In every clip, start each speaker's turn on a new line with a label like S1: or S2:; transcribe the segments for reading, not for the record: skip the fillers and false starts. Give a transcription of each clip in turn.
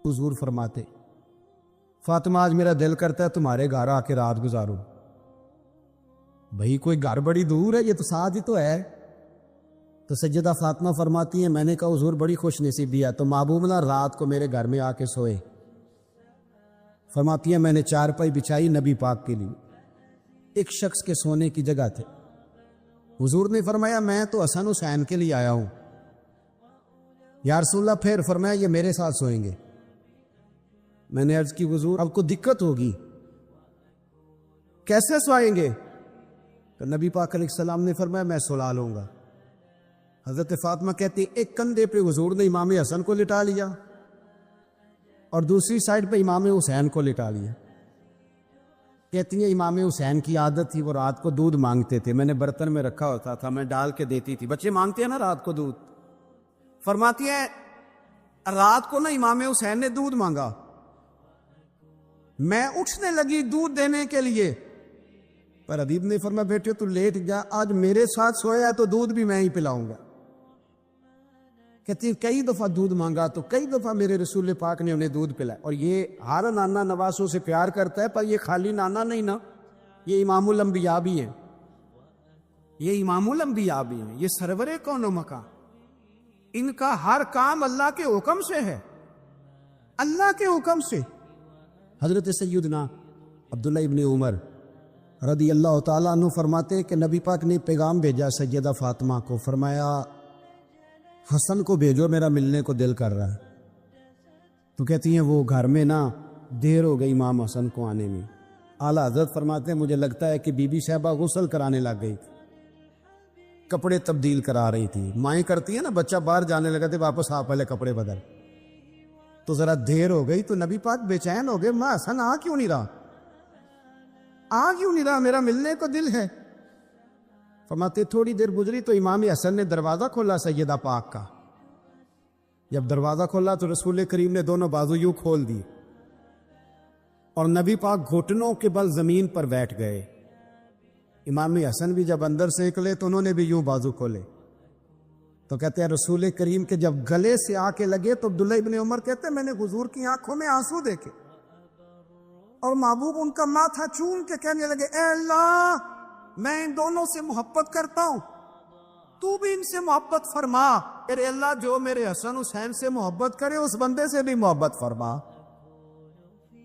S1: حضور فرماتے فاطمہ آج میرا دل کرتا ہے تمہارے گھر آ کے رات گزاروں. بھائی کوئی گھر بڑی دور ہے، یہ تو ساتھ ہی تو ہے. تو سیدہ فاطمہ فرماتی ہیں میں نے کہا حضور بڑی خوش نصیبی ہے، تو محبوب نا رات کو میرے گھر میں آ کے سوئے. فرماتی ہیں میں نے چارپائی بچھائی نبی پاک کے لیے، ایک شخص کے سونے کی جگہ تھے. حضور نے فرمایا میں تو حسن حسین کے لیے آیا ہوں. یا رسول اللہ، پھر فرمایا یہ میرے ساتھ سوئیں گے. میں نے عرض کی حضور اب کو دقت ہوگی، کیسے سوائیں گے؟ تو نبی پاک علیہ السلام نے فرمایا میں سلا لوں گا. حضرت فاطمہ کہتی ایک کندھے پہ حضور نے امام حسن کو لٹا لیا اور دوسری سائڈ پہ امام حسین کو لٹا لیا. کہتی ہیں امام حسین کی عادت تھی وہ رات کو دودھ مانگتے تھے، میں نے برتن میں رکھا ہوتا تھا، میں ڈال کے دیتی تھی. بچے مانگتے ہیں نا رات کو دودھ. فرماتی ہے رات کو نا امام حسین نے دودھ مانگا، میں اٹھنے لگی دودھ دینے کے لیے، پر حبیب نے فرمایا بیٹے تو لیٹ جا، آج میرے ساتھ سویا ہے تو دودھ بھی میں ہی پلاؤں گا. کہتی ہیں کئی دفعہ دودھ مانگا تو کئی دفعہ میرے رسول پاک نے انہیں دودھ پلایا. اور یہ ہر نانا نواسوں سے پیار کرتا ہے، پر یہ خالی نانا نہیں نا، یہ امام الانبیاء بھی ہیں، یہ امام الانبیاء بھی ہیں، یہ سرور کون و مکان. ان کا ہر کام اللہ کے حکم سے ہے، اللہ کے حکم سے. حضرت سیدنا عبداللہ ابن عمر رضی اللہ تعالیٰ عنہ فرماتے ہیں کہ نبی پاک نے پیغام بھیجا سیدہ فاطمہ کو، فرمایا حسن کو بھیجو میرا ملنے کو دل کر رہا ہے. تو کہتی ہیں وہ گھر میں نا دیر ہو گئی امام حسن کو آنے میں. اعلیٰ حضرت فرماتے ہیں مجھے لگتا ہے کہ بی بی صاحبہ غسل کرانے لگ گئی تھی، کپڑے تبدیل کرا رہی تھی. مائیں کرتی ہیں نا بچہ باہر جانے لگا تھے واپس آپ پہلے کپڑے بدل، تو ذرا دیر ہو گئی تو نبی پاک بے چین ہو گئے، ماں حسن آ کیوں نہیں رہا، آ کیوں نہیں رہا، میرا ملنے کو دل ہے. فرماتے تھوڑی دیر گزری تو امام حسن نے دروازہ کھولا سیدہ پاک کا. جب دروازہ کھولا تو رسول کریم نے دونوں بازو یوں کھول دی اور نبی پاک گھٹنوں کے بل زمین پر بیٹھ گئے. امام حسن بھی جب اندر سے نکلے تو انہوں نے بھی یوں بازو کھولے. تو کہتے ہیں رسول کریم کے جب گلے سے آ کے لگے تو عبداللہ ابن عمر کہتے ہیں میں نے حضور کی آنکھوں میں آنسو دیکھے اور محبوب ان کا ماتھا چوم کے کہنے لگے اے اللہ میں ان دونوں سے محبت کرتا ہوں، تو بھی ان سے محبت فرما. اے اللہ جو میرے حسن حسین سے محبت کرے اس بندے سے بھی محبت فرما،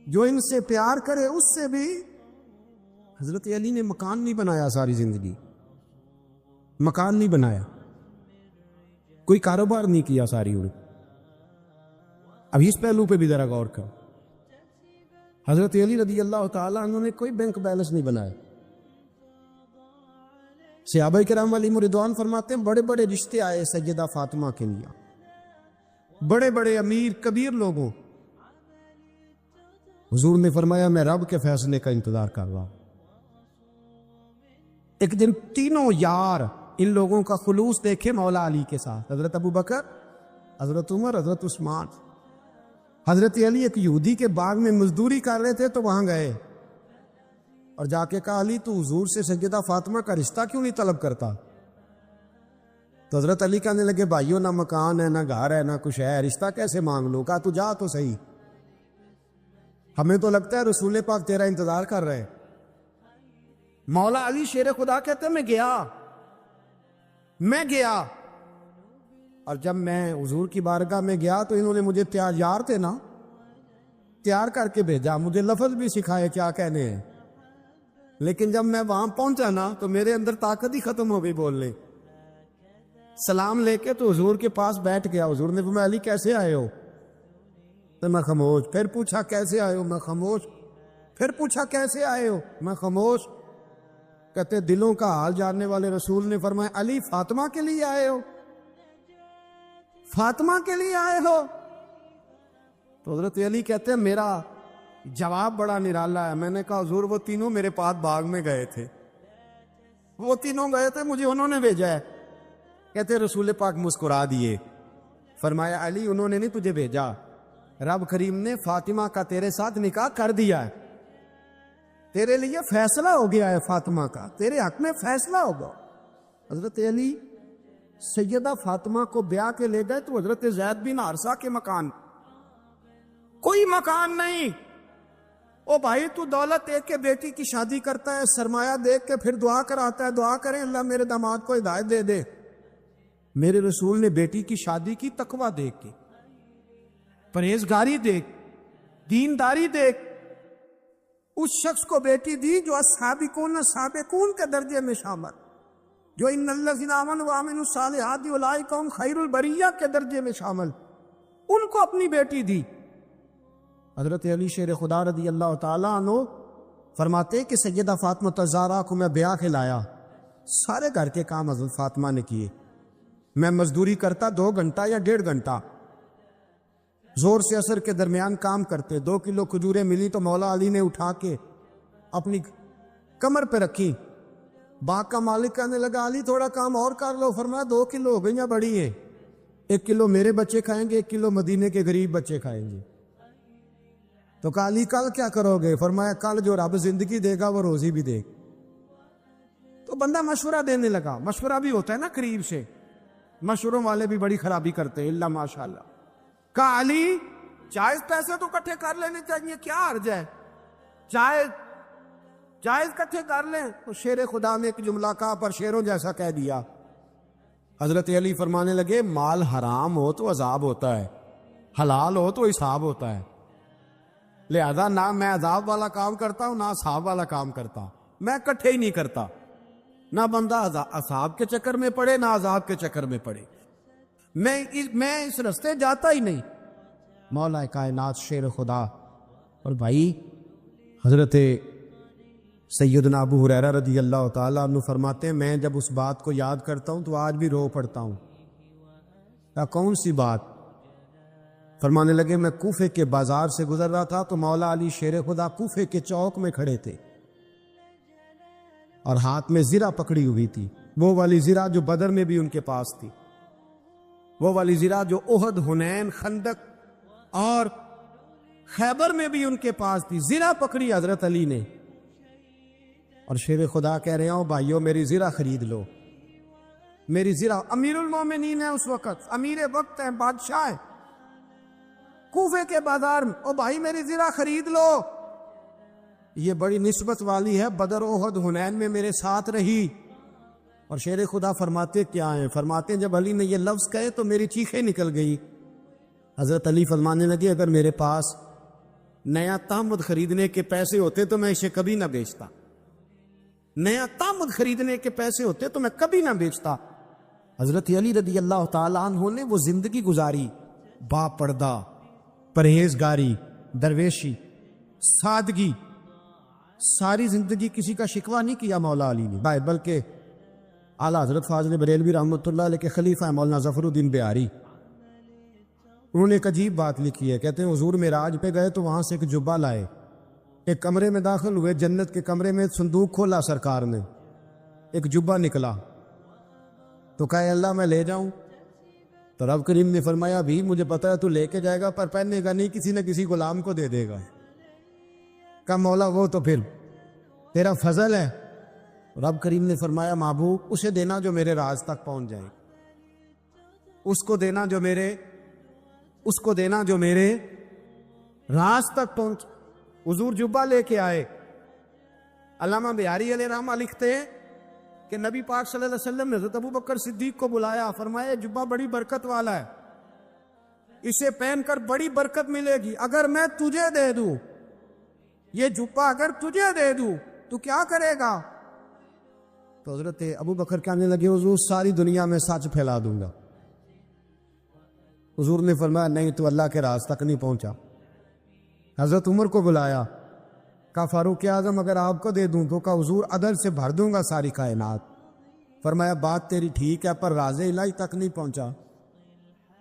S1: جو ان سے پیار کرے اس سے بھی. حضرت علی نے مکان نہیں بنایا ساری زندگی، مکان نہیں بنایا، کوئی کاروبار نہیں کیا ساری عمر. اب اس پہلو پہ بھی ذرا غور کرو. حضرت علی رضی اللہ تعالیٰ عنہ نے کوئی بینک بیلنس نہیں بنایا. صحابہ کرام علیہم رضوان فرماتے ہیں بڑے بڑے رشتے آئے سیدہ فاطمہ کے لیے، بڑے بڑے امیر کبیر لوگوں. حضور نے فرمایا میں رب کے فیصلے کا انتظار کر رہا ہوں. ایک دن تینوں یار ان لوگوں کا خلوص دیکھے مولا علی کے ساتھ، حضرت ابو بکر، حضرت عمر، حضرت عثمان. حضرت علی ایک یہودی کے باغ میں مزدوری کر رہے تھے تو وہاں گئے اور جا کے کہا علی تو حضور سے سیدہ فاطمہ کا رشتہ کیوں نہیں طلب کرتا؟ تو حضرت علی کہنے لگے بھائیو نہ مکان ہے نہ گھر ہے نہ کچھ ہے، رشتہ کیسے مانگ لوں؟ کہا تو جا تو صحیح، ہمیں تو لگتا ہے رسول پاک تیرا انتظار کر رہے. مولا علی شیر خدا کہتے ہیں میں گیا اور جب میں حضور کی بارگاہ میں گیا تو انہوں نے مجھے یار تھے نا تیار کر کے بھیجا، مجھے لفظ بھی سکھائے کیا کہنے ہیں، لیکن جب میں وہاں پہنچا نا تو میرے اندر طاقت ہی ختم ہو گئی بولنے. سلام لے کے تو حضور کے پاس بیٹھ گیا. حضور نے فرمایا علی کیسے آئے ہو؟ تو میں خاموش. پھر پوچھا کیسے آئے ہو؟ میں خاموش. پھر پوچھا کیسے آئے ہو؟ میں خاموش. کہتے دلوں کا حال جاننے والے رسول نے فرمایا علی فاطمہ کے لیے آئے ہو؟ فاطمہ کے لیے آئے ہو؟ تو حضرت علی کہتے ہیں میرا جواب بڑا نرالا ہے. میں نے کہا حضور وہ تینوں میرے پاس باغ میں گئے تھے، وہ تینوں گئے تھے، مجھے انہوں نے بھیجا ہے. کہتے رسول پاک مسکرا دیے، فرمایا علی انہوں نے نہیں تجھے بھیجا، رب کریم نے فاطمہ کا تیرے ساتھ نکاح کر دیا ہے، تیرے لیے فیصلہ ہو گیا ہے، فاطمہ کا تیرے حق میں فیصلہ ہوگا. حضرت علی سیدہ فاطمہ کو بیاہ کے لے گئے تو حضرت زید بن حارثہ کے مکان کوئی مکان نہیں. او بھائی تو دولت دیکھ کے بیٹی کی شادی کرتا ہے, سرمایہ دیکھ کے پھر دعا کراتا ہے, دعا کریں اللہ میرے داماد کو ہدایت دے دے. میرے رسول نے بیٹی کی شادی کی تقوی دیکھ کے, پرہیزگاری دیکھ, دینداری دیکھ, اس شخص کو بیٹی دی جو السابقون السابقون کے درجے میں شامل, جو ان الذین آمنوا وعملوا الصالحات اولئک هم خیر البریہ کے درجے میں شامل, ان کو اپنی بیٹی دی. حضرت علی شیر خدا رضی اللہ تعالیٰ عنہ فرماتے کہ سیدہ فاطمہ الزہرا کو میں بیاہ کے لایا, سارے گھر کے کام حضرت فاطمہ نے کیے. میں مزدوری کرتا 2 گھنٹہ یا 1.5 گھنٹہ, زور سے عصر کے درمیان کام کرتے. 2 کلو کھجوریں ملی تو مولا علی نے اٹھا کے اپنی کمر پہ رکھی. باغ کا مالک کہنے لگا علی تھوڑا کام اور کر لو. فرمایا 2 کلو ہو گئی یا بڑی ہے, 1 کلو میرے بچے کھائیں گے, 1 کلو مدینے کے غریب بچے کھائیں گے. تو کہا علی کل کیا کرو گے؟ فرمایا کل جو رب زندگی دے گا وہ روزی بھی دے گا. تو بندہ مشورہ دینے لگا. مشورہ بھی ہوتا ہے نا قریب سے, مشوروں والے بھی بڑی خرابی کرتے ہیں اللہ ماشاءاللہ. کہا علی جائز پیسے تو کٹھے کر لینے چاہیے, کیا حرج ہے, جائز کٹھے کر لیں. تو شیر خدا نے ایک جملہ کہا پر شیروں جیسا کہہ دیا. حضرت علی فرمانے لگے مال حرام ہو تو عذاب ہوتا ہے, حلال ہو تو حساب ہوتا ہے. لہذا نہ میں عذاب والا کام کرتا ہوں نہ حساب والا کام کرتا ہوں, میں کٹھے ہی نہیں کرتا. نہ بندہ عذاب کے چکر میں پڑے نہ عذاب کے چکر میں پڑے. میں اس رستے جاتا ہی نہیں. مولا کائنات شیر خدا. اور بھائی حضرت سیدنا ابو ہریرہ رضی اللہ تعالیٰ عنہ فرماتے ہیں میں جب اس بات کو یاد کرتا ہوں تو آج بھی رو پڑتا ہوں. کون سی بات؟ فرمانے لگے میں کوفے کے بازار سے گزر رہا تھا تو مولا علی شیر خدا کوفے کے چوک میں کھڑے تھے اور ہاتھ میں زرہ پکڑی ہوئی تھی, وہ والی زرہ جو بدر میں بھی ان کے پاس تھی, وہ والی زرہ جو احد, حنین, خندق اور خیبر میں بھی ان کے پاس تھی. زرہ پکڑی حضرت علی نے اور شیر خدا کہہ رہے ہوں بھائیو میری زرہ خرید لو. میری زرہ, امیر المومنین ہے اس وقت, امیر وقت ہے, بادشاہ ہے, کوفے کے بازار میں, او بھائی میری زرہ خرید لو. یہ بڑی نسبت والی ہے, بدر احد حنین میں میرے ساتھ رہی. اور شیر خدا فرماتے کیا ہیں؟ فرماتے ہیں جب علی نے یہ لفظ کہے تو میری چیخیں نکل گئی. حضرت علی فرمانے لگے اگر میرے پاس نیا تامد خریدنے کے پیسے ہوتے تو میں اسے کبھی نہ بیچتا. نیا تامد خریدنے کے پیسے ہوتے تو میں کبھی نہ بیچتا. حضرت علی رضی اللہ تعالیٰ عنہ نے وہ زندگی گزاری, با پردہ, پرہیزگاری, درویشی, سادگی, ساری زندگی کسی کا شکوہ نہیں کیا مولا علی نے. بلکہ اعلیٰ حضرت فاضل بریلوی رحمۃ اللہ علیہ کے خلیفہ مولانا ظفر الدین بہاری, انہوں نے ایک عجیب بات لکھی ہے. کہتے ہیں حضور معراج پہ گئے تو وہاں سے ایک جبہ لائے, ایک کمرے میں داخل ہوئے, جنت کے کمرے میں صندوق کھولا سرکار نے, ایک جبہ نکلا تو کہا اللہ میں لے جاؤں. تو رب کریم نے فرمایا بھی مجھے پتا ہے تو لے کے جائے گا پر پہننے گا نہیں, کسی نہ کسی غلام کو دے دے گا. کہا مولا وہ تو پھر تیرا فضل ہے. رب کریم نے فرمایا محبوب اسے دینا جو میرے راز تک پہنچ جائے, اس کو دینا جو میرے راز تک پہنچ. حضور جبہ لے کے آئے. علامہ بہاری علیہ رحمہ لکھتے ہیں کہ نبی پاک صلی اللہ علیہ وسلم نے حضرت ابو بکر صدیق کو بلایا, فرمایا جبہ بڑی برکت والا ہے, اسے پہن کر بڑی برکت ملے گی. اگر میں تجھے دے دوں, یہ جبہ اگر تجھے دے دوں تو کیا کرے گا؟ تو حضرت ابو بکر کہنے لگے حضور ساری دنیا میں سچ پھیلا دوں گا. حضور نے فرمایا نہیں تو اللہ کے راز تک نہیں پہنچا. حضرت عمر کو بلایا, کہا فاروق اعظم اگر آپ کو دے دوں تو کہا حضور عدل سے بھر دوں گا ساری کائنات. فرمایا بات تیری ٹھیک ہے پر راز الہی تک نہیں پہنچا.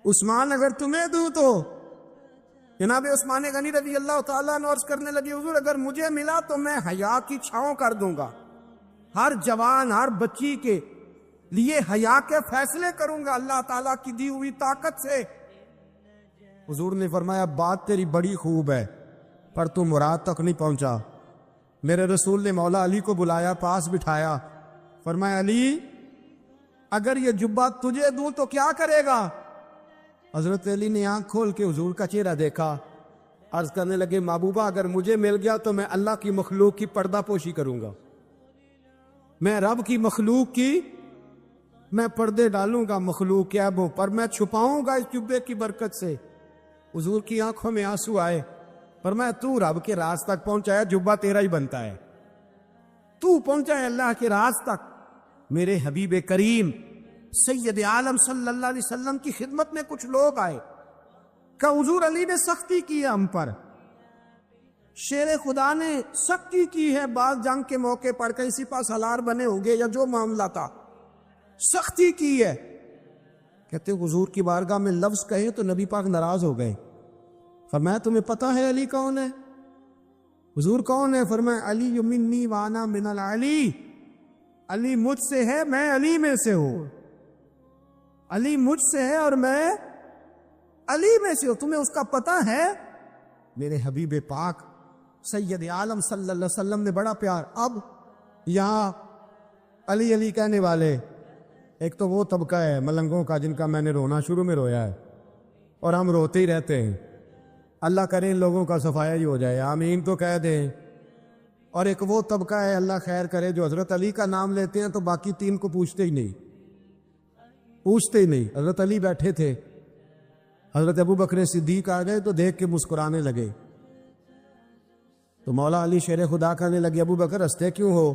S1: عثمان اگر تمہیں دوں تو جناب عثمان غنی رضی اللہ تعالیٰ عنہ عرض کرنے لگے حضور اگر مجھے ملا تو میں حیا کی چھاؤں کر دوں گا, ہر جوان ہر بچی کے لیے حیا کے فیصلے کروں گا اللہ تعالیٰ کی دی ہوئی طاقت سے. حضور نے فرمایا بات تیری بڑی خوب ہے پر تو مراد تک نہیں پہنچا. میرے رسول نے مولا علی کو بلایا, پاس بٹھایا, فرمایا علی اگر یہ جبہ تجھے دوں تو کیا کرے گا؟ حضرت علی نے آنکھ کھول کے حضور کا چہرہ دیکھا, عرض کرنے لگے محبوبہ اگر مجھے مل گیا تو میں اللہ کی مخلوق کی پردہ پوشی کروں گا، میں رب کی مخلوق کی میں پردے ڈالوں گا مخلوق کے عیبوں پر، میں چھپاؤں گا اس جبے کی برکت سے۔ حضور کی آنکھوں میں آنسو آئے، فرمایا تو رب کے راز تک پہنچا ہے، جبہ تیرا ہی بنتا ہے، تو پہنچا ہے اللہ کے راز تک۔ میرے حبیب کریم سید عالم صلی اللہ علیہ وسلم کی خدمت میں کچھ لوگ آئے کہ حضور علی نے سختی کی ہے ہم پر، شیر خدا نے سختی کی ہے، بعض جنگ کے موقع پر کہیں سپہ سالار بنے ہوں گے یا جو معاملہ تھا، سختی کی ہے۔ کہتے حضور کی بارگاہ میں لفظ کہے تو نبی پاک ناراض ہو گئے۔ فرمایا تمہیں پتہ ہے علی کون ہے؟ حضور کون ہے؟ فرمایا علی منی وانا من العلی، علی مجھ سے ہے میں علی میں سے ہوں، علی مجھ سے ہے اور میں علی میں سے ہوں، تمہیں اس کا پتہ ہے؟ میرے حبیب پاک سید عالم صلی اللہ علیہ وسلم نے بڑا پیار۔ اب یہاں علی علی کہنے والے ایک تو وہ طبقہ ہے ملنگوں کا جن کا میں نے رونا شروع میں رویا ہے اور ہم روتے ہی رہتے ہیں، اللہ کرے ان لوگوں کا صفایا ہی ہو جائے، آمین تو کہہ دیں۔ اور ایک وہ طبقہ ہے اللہ خیر کرے جو حضرت علی کا نام لیتے ہیں تو باقی تین کو پوچھتے ہی نہیں۔ حضرت علی بیٹھے تھے، حضرت ابو بکر صدیق آ گئے تو دیکھ کے مسکرانے لگے، تو مولا علی شیر خدا کہنے لگے ابو بکر ہنستے کیوں ہو؟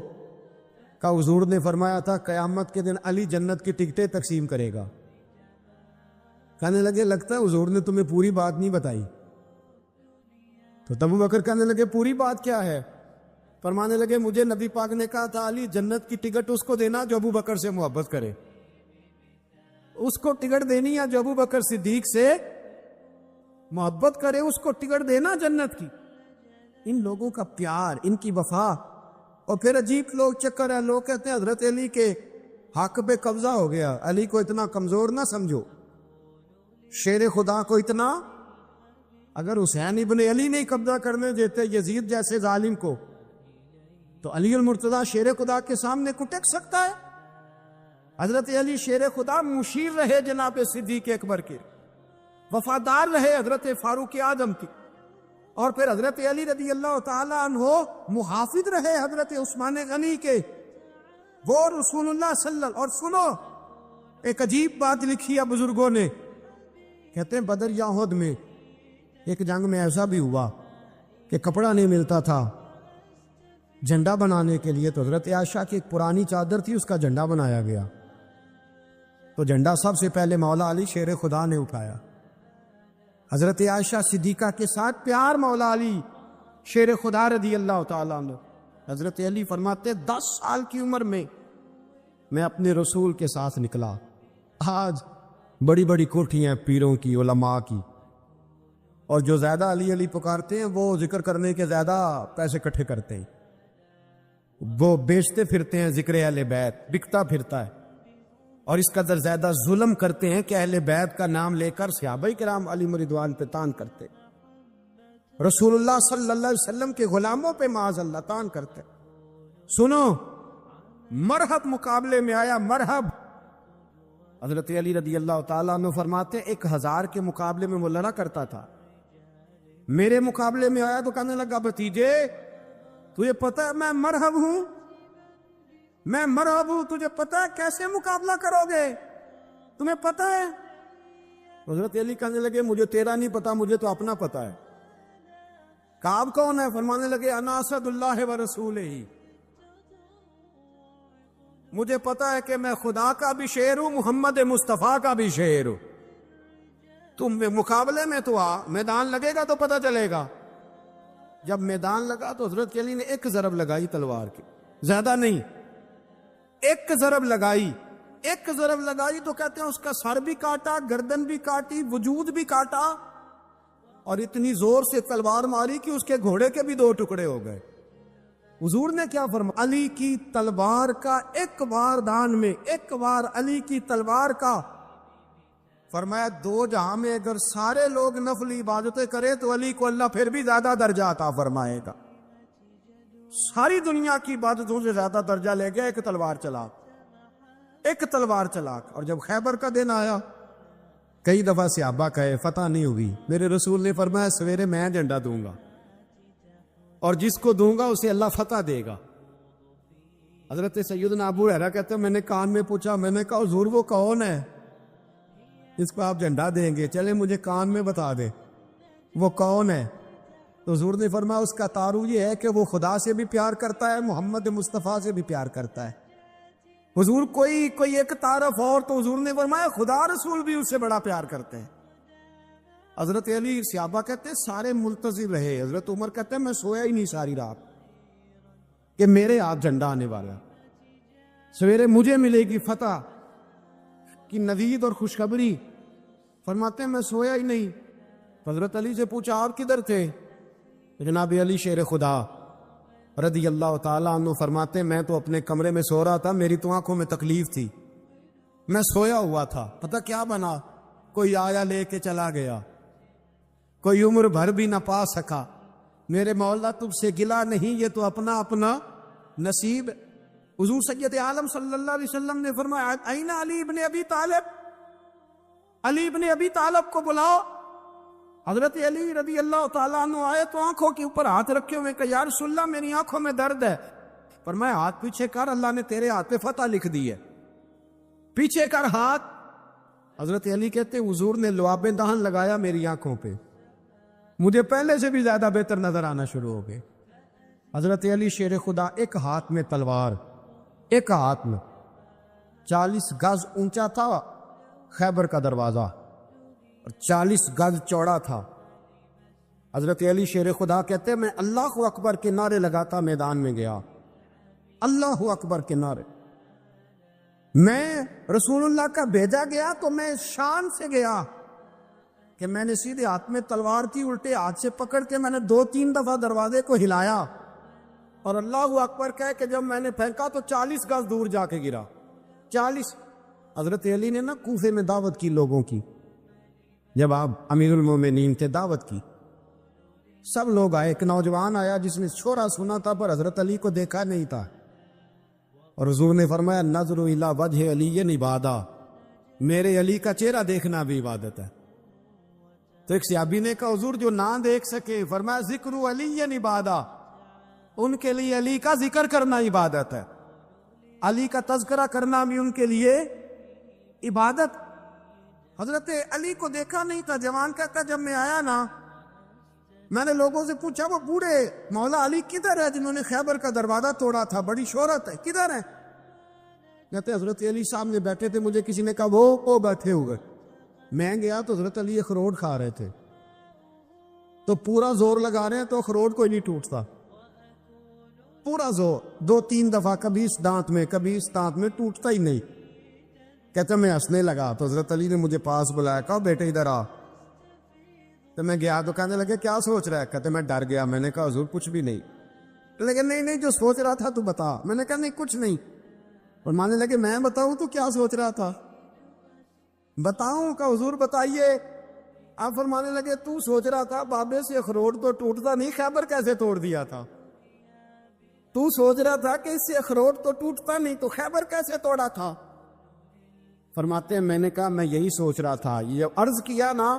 S1: کہ حضور نے فرمایا تھا قیامت کے دن علی جنت کی ٹکٹیں تقسیم کرے گا۔ کہنے لگے لگتا ہے حضور نے تمہیں پوری بات نہیں بتائی۔ تو ابو بکر کہنے لگے پوری بات کیا ہے؟ فرمانے لگے مجھے نبی پاک نے کہا تھا علی جنت کی ٹکٹ اس کو دینا جو ابو بکر سے محبت کرے، اس کو ٹکٹ دینی ہے جو ابو بکر صدیق سے محبت کرے، اس کو ٹکٹ دینا جنت کی۔ ان لوگوں کا پیار، ان کی وفا۔ اور پھر عجیب لوگ چکر ہے، لوگ کہتے ہیں حضرت علی کے حق پہ قبضہ ہو گیا، علی کو اتنا کمزور نہ سمجھو، شیر خدا کو اتنا، اگر حسین ابن علی نہیں قبضہ کرنے دیتے یزید جیسے ظالم کو تو علی المرتضیٰ شیر خدا کے سامنے کو ٹک سکتا ہے؟ حضرت علی شیر خدا مشیر رہے جناب صدیق اکبر کے، وفادار رہے حضرت فاروق اعظم کی، اور پھر حضرت علی رضی اللہ تعالی عنہ محافظ رہے حضرت عثمان غنی کے، وہ رسول اللہ صلی اللہ علیہ وسلم۔ اور سنو ایک عجیب بات لکھی ہے بزرگوں نے، کہتے ہیں بدر یا احد میں ایک جنگ میں ایسا بھی ہوا کہ کپڑا نہیں ملتا تھا جھنڈا بنانے کے لیے، تو حضرت عائشہ کی ایک پرانی چادر تھی، اس کا جھنڈا بنایا گیا، تو جھنڈا سب سے پہلے مولا علی شیر خدا نے اٹھایا۔ حضرت عائشہ صدیقہ کے ساتھ پیار مولا علی شیر خدا رضی اللہ تعالیٰ عنہ۔ حضرت علی فرماتے 10 سال کی عمر میں اپنے رسول کے ساتھ نکلا، آج بڑی بڑی کوٹھیاں پیروں کی، علماء کی، اور جو زیادہ علی علی پکارتے ہیں وہ ذکر کرنے کے زیادہ پیسے اکٹھے کرتے ہیں، وہ بیچتے پھرتے ہیں ذکر اہل بیت، بکتا پھرتا ہے، اور اس قدر زیادہ ظلم کرتے ہیں کہ اہل بیت کا نام لے کر صحابہ کرام علی رضوان پہ تان کرتے، رسول اللہ صلی اللہ علیہ وسلم کے غلاموں پہ معاذ اللہ تان کرتے۔ سنو مرحب مقابلے میں آیا، مرحب۔ حضرت علی رضی اللہ تعالیٰ عنہ فرماتے 1000 کے مقابلے میں وہ لڑا کرتا تھا، میرے مقابلے میں آیا تو کہنے لگا بھتیجے تجھے پتہ ہے میں مرحب ہوں، میں مرحب ہوں، تجھے پتہ ہے کیسے مقابلہ کرو گے، تمہیں پتہ ہے؟ حضرت علی کہنے لگے مجھے تیرا نہیں پتا، مجھے تو اپنا پتا ہے۔ کعب کون ہے؟ فرمانے لگے انا اسد اللہ و رسولہ، مجھے پتا ہے کہ میں خدا کا بھی شعر ہوں، محمد مصطفیٰ کا بھی شعر ہوں، تم مقابلے میں تو آ، میدان لگے گا تو پتہ چلے گا۔ جب میدان لگا تو حضرت علی نے ایک ضرب لگائی تلوار کی، زیادہ نہیں، ایک ضرب لگائی، ایک ضرب لگائی تو کہتے ہیں اس کا سر بھی کاٹا، گردن بھی کاٹی، وجود بھی کاٹا، اور اتنی زور سے تلوار ماری کہ اس کے گھوڑے کے بھی 2 ٹکڑے ہو گئے۔ حضور نے کیا فرمایا؟ علی کی تلوار کا ایک وار دان میں، ایک وار علی کی تلوار کا، فرمایا 2 جہاں میں اگر سارے لوگ نفل عبادتیں کرے تو علی کو اللہ پھر بھی زیادہ درجہ عطا فرمائے گا، ساری دنیا کی عبادتوں سے زیادہ درجہ لے گیا ایک تلوار چلا، ایک تلوار چلا۔ اور جب خیبر کا دن آیا کئی دفعہ صحابہ کہے فتح نہیں ہوئی، میرے رسول نے فرمایا سویرے میں جھنڈا دوں گا اور جس کو دوں گا اسے اللہ فتح دے گا۔ حضرت سیدنا ابو ہریرہ کہتے ہیں میں نے کان میں پوچھا، میں نے کہا حضور وہ کون ہے اس کو آپ جھنڈا دیں گے؟ چلے مجھے کان میں بتا دے وہ کون ہے۔ تو حضور نے فرمایا اس کا تعارف یہ ہے کہ وہ خدا سے بھی پیار کرتا ہے، محمد مصطفیٰ سے بھی پیار کرتا ہے۔ حضور کوئی ایک تعارف اور، تو حضور نے فرمایا خدا رسول بھی اس سے بڑا پیار کرتے ہیں۔ حضرت علی صحابہ کہتے ہیں سارے ملتزم رہے، حضرت عمر کہتے ہیں میں سویا ہی نہیں ساری رات کہ میرے ہاتھ جھنڈا آنے والا، سویرے مجھے ملے گی فتح کی نوید اور خوشخبری۔ فرماتے ہیں میں سویا ہی نہیں۔ حضرت علی سے پوچھا آپ کدھر تھے؟ جناب علی شیر خدا رضی اللہ تعالیٰ عنہ فرماتے ہیں میں تو اپنے کمرے میں سو رہا تھا، میری تو آنکھوں میں تکلیف تھی، میں سویا ہوا تھا، پتہ کیا بنا، کوئی آیا لے کے چلا گیا، کوئی عمر بھر بھی نہ پا سکا۔ میرے مولا تم سے گلا نہیں، یہ تو اپنا اپنا نصیب۔ حضور سید عالم صلی اللہ علیہ وسلم نے فرمایا این علی ابن ابی طالب، علی ابن ابی طالب کو بلاؤ۔ حضرت علی رضی اللہ تعالیٰ عنہ آئے تو آنکھوں کے اوپر ہاتھ رکھے ہوئے کہ یا رسول اللہ میری آنکھوں میں درد ہے۔ فرمایا ہاتھ پیچھے کر، اللہ نے تیرے ہاتھ پہ فتح لکھ دی ہے، پیچھے کر ہاتھ۔ حضرت علی کہتے ہیں حضور نے لعاب دہن لگایا میری آنکھوں پہ، مجھے پہلے سے بھی زیادہ بہتر نظر آنا شروع ہو گئے۔ حضرت علی شیر خدا ایک ہاتھ میں تلوار، ایک ہاتھ میں 40 گز اونچا تھا خیبر کا دروازہ اور 40 گز چوڑا تھا۔ حضرت علی شیر خدا کہتے ہیں میں اللہ اکبر کے نعرے لگاتا میدان میں گیا، اللہ اکبر کے نعرے۔ میں رسول اللہ کا بھیجا گیا تو میں شان سے گیا کہ میں نے سیدھے ہاتھ میں تلوار کی، الٹے ہاتھ سے پکڑ کے میں نے 2-3 دفعہ دروازے کو ہلایا اور اللہ اکبر کہہ کہ جب میں نے پھینکا تو 40 گز دور جا کے گرا۔ 40۔ حضرت علی نے نا کوفے میں دعوت کی لوگوں کی، جب آپ امیر المومنین تھے دعوت کی، سب لوگ آئے۔ ایک نوجوان آیا جس نے چھوڑا سنا تھا پر حضرت علی کو دیکھا نہیں تھا، اور حضور نے فرمایا نظر الی وجہ علی عبادہ، میرے علی کا چہرہ دیکھنا بھی عبادت ہے۔ تو ایک صحابی نے کہا حضور جو نہ دیکھ سکے، فرمایا ذکر علی عبادہ، ان کے لیے علی کا ذکر کرنا عبادت ہے، علی کا تذکرہ کرنا بھی ان کے لیے عبادت۔ حضرت علی کو دیکھا نہیں تھا، جوان کہتا جب میں آیا نا میں نے لوگوں سے پوچھا وہ بوڑھے مولا علی کدھر ہے جنہوں نے خیبر کا دروازہ توڑا تھا، بڑی شہرت ہے، کدھر ہے؟ کہتے حضرت علی سامنے بیٹھے تھے، مجھے کسی نے کہا وہ بیٹھے ہوئے۔ میں گیا تو حضرت علی اخروٹ کھا رہے تھے، تو پورا زور لگا رہے ہیں تو اخروٹ کوئی نہیں ٹوٹتا، پورا زور 2-3 دفعہ، کبھی اس دانت میں کبھی اس دانت میں، ٹوٹتا ہی نہیں۔ کہتے میں ہنسنے لگا تو حضرت علی نے مجھے پاس بلایا، کہا بیٹے ادھر آ۔ تو میں گیا تو کہنے لگے کیا سوچ رہا ہے؟ کہتے میں ڈر گیا، میں نے کہا حضور کچھ بھی نہیں۔ لیکن نہیں جو سوچ رہا تھا تو بتا۔ میں نے کہا نہیں کچھ نہیں۔ اور ماننے لگے میں بتاؤں تو کیا سوچ رہا تھا؟ بتاؤں؟ کہ حضور بتائیے۔ آپ فرمانے لگے تو سوچ رہا تھا بابے سے اخروٹ تو ٹوٹتا نہیں، خیبر کیسے توڑ دیا تھا؟ تو سوچ رہا تھا کہ اس سے اخروٹ تو ٹوٹتا نہیں تو خیبر کیسے توڑا تھا؟ فرماتے ہیں میں نے کہا میں یہی سوچ رہا تھا۔ یہ عرض کیا نا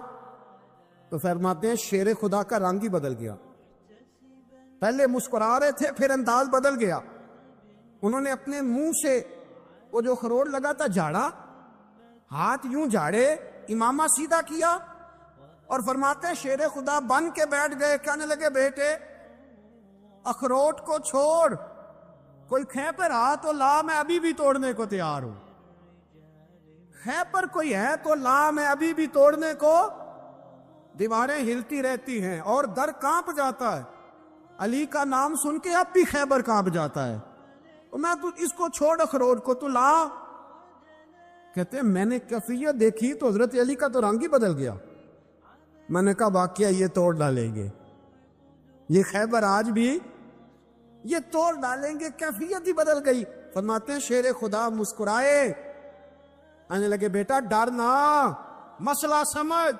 S1: تو فرماتے ہیں شیر خدا کا رنگ ہی بدل گیا، پہلے مسکرا رہے تھے پھر انداز بدل گیا۔ انہوں نے اپنے منہ سے وہ جو خروٹ لگا تھا جھاڑا، ہاتھ یوں جھاڑے، امامہ سیدھا کیا اور فرماتے ہیں شیر خدا بن کے بیٹھ گئے۔ کہنے لگے بیٹے اخروٹ کو چھوڑ، کوئی خیبر آ تو لا، میں ابھی بھی توڑنے کو تیار ہوں۔ خیبر کوئی ہے تو لا، میں ابھی بھی توڑنے کو۔ دیواریں ہلتی رہتی ہیں اور در کانپ جاتا ہے، علی کا نام سن کے اب بھی خیبر کانپ جاتا ہے، میں تو اس کو چھوڑ اخروٹ کو تو لا۔ کہتے ہیں میں نے کیفیت دیکھی تو حضرت علی کا تو رنگ ہی بدل گیا۔ میں نے کہا واقعہ یہ توڑ ڈالیں گے، یہ خیبر آج بھی یہ توڑ ڈالیں گے، کیفیت ہی بدل گئی۔ فرماتے ہیں شیر خدا مسکرائے، آنے لگے بیٹا ڈر نہ، مسئلہ سمجھ،